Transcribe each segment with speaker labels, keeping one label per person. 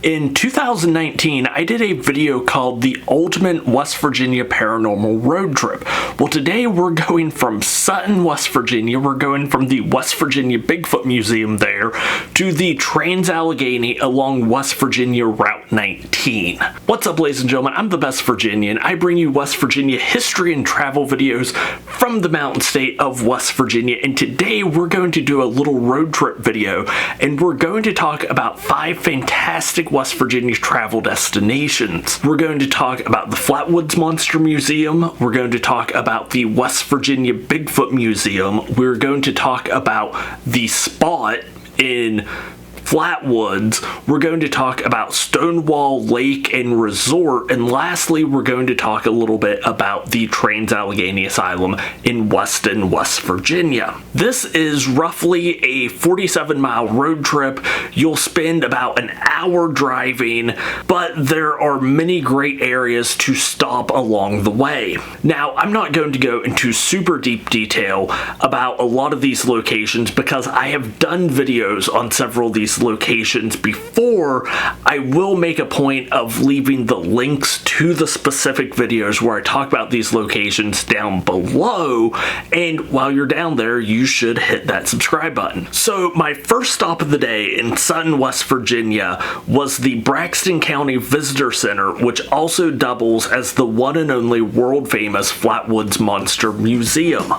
Speaker 1: In 2019, I did a video called The Ultimate West Virginia Paranormal Road Trip. Well, today we're going from Sutton, West Virginia. We're going from the West Virginia Bigfoot Museum there to the Trans Allegheny along West Virginia Route 19. What's up, ladies and gentlemen? I'm the Best Virginian. I bring you West Virginia history and travel videos from the mountain state of West Virginia. And today we're going to do a little road trip video, and we're going to talk about 5 fantastic West Virginia travel destinations. We're going to talk about the Flatwoods Monster Museum. We're going to talk about the West Virginia Bigfoot Museum. We're going to talk about the Spot in Flatwoods. We're going to talk about Stonewall Lake and Resort, and lastly we're going to talk a little bit about the Trans Allegheny Asylum in Weston, West Virginia. This is roughly a 47-mile road trip. You'll spend about an hour driving, but there are many great areas to stop along the way. Now, I'm not going to go into super deep detail about a lot of these locations because I have done videos on several of these locations before. I will make a point of leaving the links to the specific videos where I talk about these locations down below, and while you're down there you should hit that subscribe button. So my first stop of the day in Sutton, West Virginia was the Braxton County Visitor Center, which also doubles as the one and only world famous Flatwoods Monster Museum.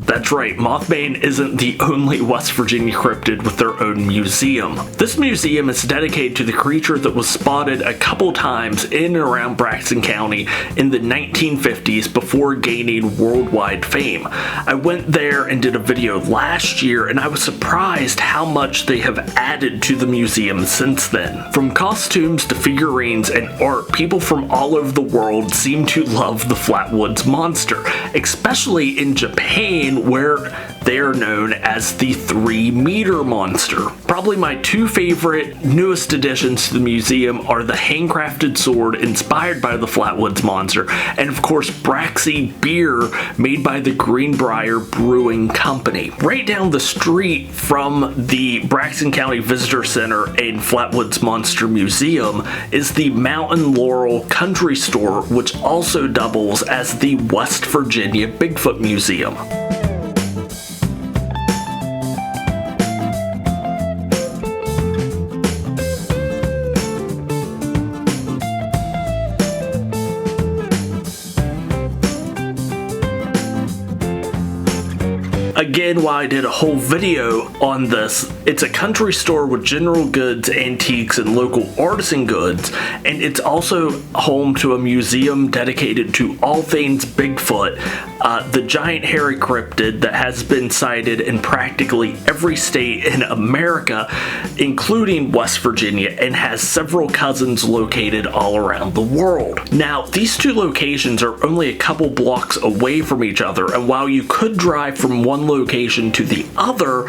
Speaker 1: That's right, Mothman isn't the only West Virginia cryptid with their own museum. This museum is dedicated to the creature that was spotted a couple times in and around Braxton County in the 1950s before gaining worldwide fame. I went there and did a video last year, and I was surprised how much they have added to the museum since then. From costumes to figurines and art, people from all over the world seem to love the Flatwoods Monster, especially in Japan, where they are known as the 3-meter monster. Probably my 2 favorite newest additions to the museum are the handcrafted sword inspired by the Flatwoods Monster, and of course Braxy beer made by the Greenbrier Brewing Company. Right down the street from the Braxton County Visitor Center and Flatwoods Monster Museum is the Mountain Laurel Country Store, which also doubles as the West Virginia Bigfoot Museum. Again, while I did a whole video on this, it's a country store with general goods, antiques, and local artisan goods, and it's also home to a museum dedicated to all things Bigfoot, the giant hairy cryptid that has been sighted in practically every state in America, including West Virginia, and has several cousins located all around the world. Now, these 2 locations are only a couple blocks away from each other, and while you could drive from one location to the other,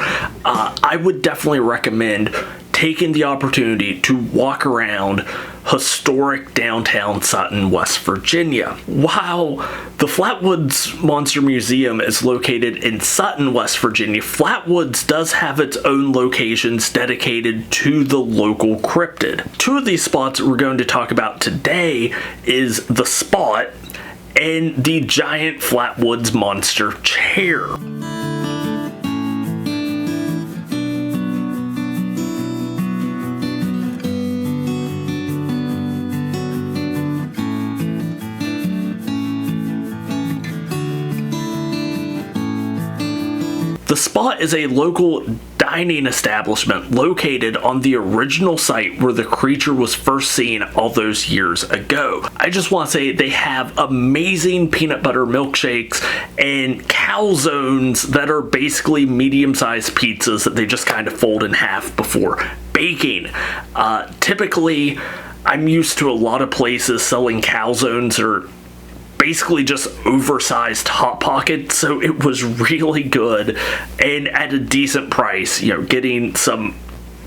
Speaker 1: I would definitely recommend taking the opportunity to walk around historic downtown Sutton, West Virginia. While the Flatwoods Monster Museum is located in Sutton, West Virginia, Flatwoods does have its own locations dedicated to the local cryptid. 2 of these spots we're going to talk about today is the Spot and the giant Flatwoods Monster chair. The Spot is a local dining establishment located on the original site where the creature was first seen all those years ago. I just want to say they have amazing peanut butter milkshakes and calzones that are basically medium-sized pizzas that they just kind of fold in half before baking. Typically, I'm used to a lot of places selling calzones or basically just oversized Hot Pocket, so it was really good and at a decent price, you know, getting some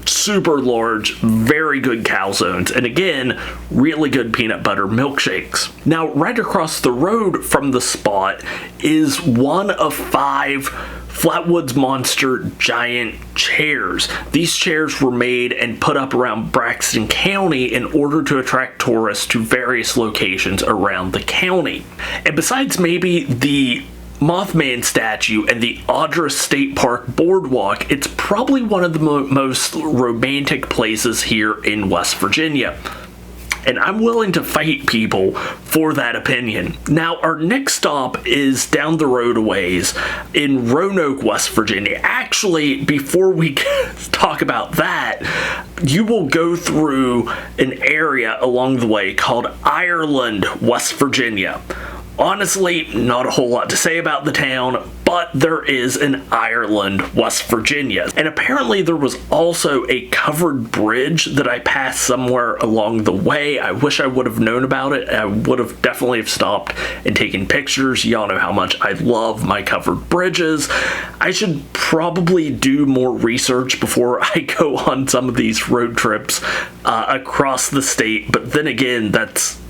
Speaker 1: super large, very good calzones, and again, really good peanut butter milkshakes. Now, right across the road from the spot is one of 5 Flatwoods Monster giant chairs. These chairs were made and put up around Braxton County in order to attract tourists to various locations around the county. And besides maybe the Mothman statue and the Audra State Park boardwalk, it's probably one of the most romantic places here in West Virginia. And I'm willing to fight people for that opinion. Now, our next stop is down the road a ways in Roanoke, West Virginia. Actually, before we talk about that, you will go through an area along the way called Ireland, West Virginia. Honestly, not a whole lot to say about the town, but there is an Ireland, West Virginia. And apparently there was also a covered bridge that I passed somewhere along the way. I wish I would have known about it. I would have definitely have stopped and taken pictures. Y'all know how much I love my covered bridges. I should probably do more research before I go on some of these road trips across the state, but then again, that's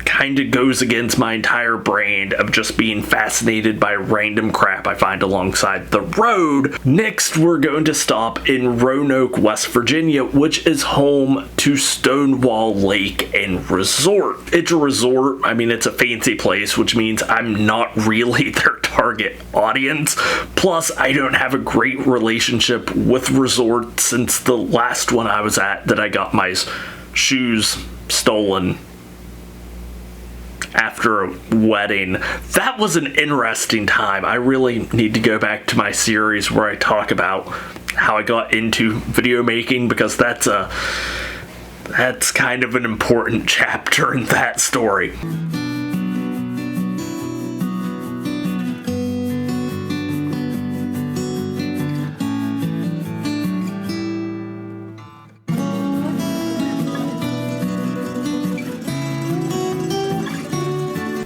Speaker 1: kind of goes against my entire brand of just being fascinated by random crap I find alongside the road. Next, we're going to stop in Roanoke, West Virginia, which is home to Stonewall Lake and Resort. It's a resort. I mean, it's a fancy place, which means I'm not really their target audience. Plus, I don't have a great relationship with resorts since the last one I was at that I got my shoes stolen after a wedding. That was an interesting time. I really need to go back to my series where I talk about how I got into video making, because that's kind of an important chapter in that story.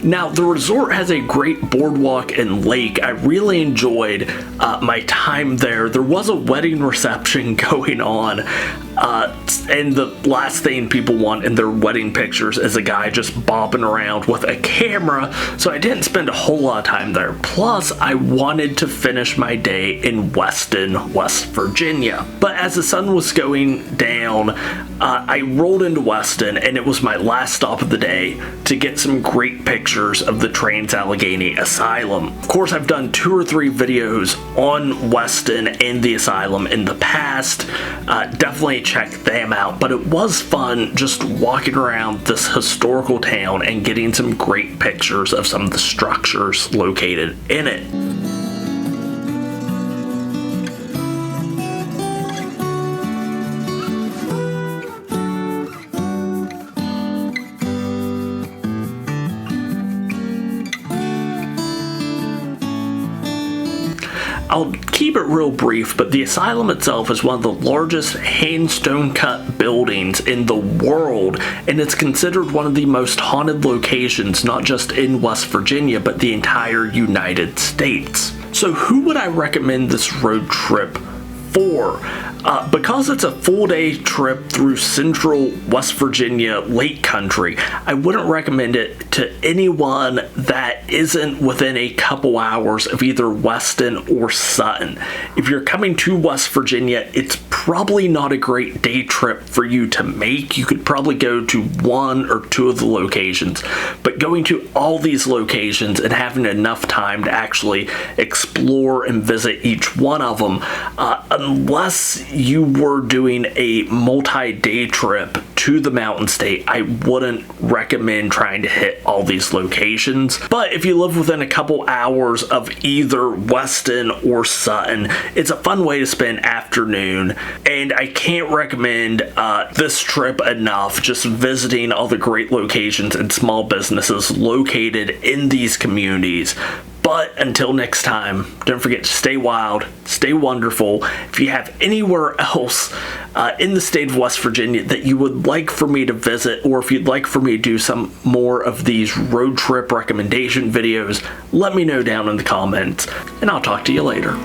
Speaker 1: Now, the resort has a great boardwalk and lake. I really enjoyed my time there. There was a wedding reception going on, and the last thing people want in their wedding pictures is a guy just bopping around with a camera, so I didn't spend a whole lot of time there. Plus, I wanted to finish my day in Weston, West Virginia. But as the sun was going down, I rolled into Weston, and it was my last stop of the day to get some great pictures of the Trans Allegheny Asylum. Of course, I've done 2 or 3 videos on Weston and the asylum in the past. Definitely check them out, but it was fun just walking around this historical town and getting some great pictures of some of the structures located in it. I'll keep it real brief, but the asylum itself is one of the largest hand stone cut buildings in the world, and it's considered one of the most haunted locations, not just in West Virginia, but the entire United States. So who would I recommend this road trip for? Because it's a full-day trip through central West Virginia Lake Country, I wouldn't recommend it to anyone that isn't within a couple hours of either Weston or Sutton. If you're coming to West Virginia, it's probably not a great day trip for you to make. You could probably go to 1 or 2 of the locations, but going to all these locations and having enough time to actually explore and visit each one of them, unless you were doing a multi-day trip to the Mountain State, I wouldn't recommend trying to hit all these locations. But if you live within a couple hours of either Weston or Sutton, it's a fun way to spend afternoon, and I can't recommend this trip enough, just visiting all the great locations and small businesses located in these communities. But until next time, don't forget to stay wild, stay wonderful. If you have anywhere else in the state of West Virginia that you would like for me to visit, or if you'd like for me to do some more of these road trip recommendation videos, let me know down in the comments, and I'll talk to you later.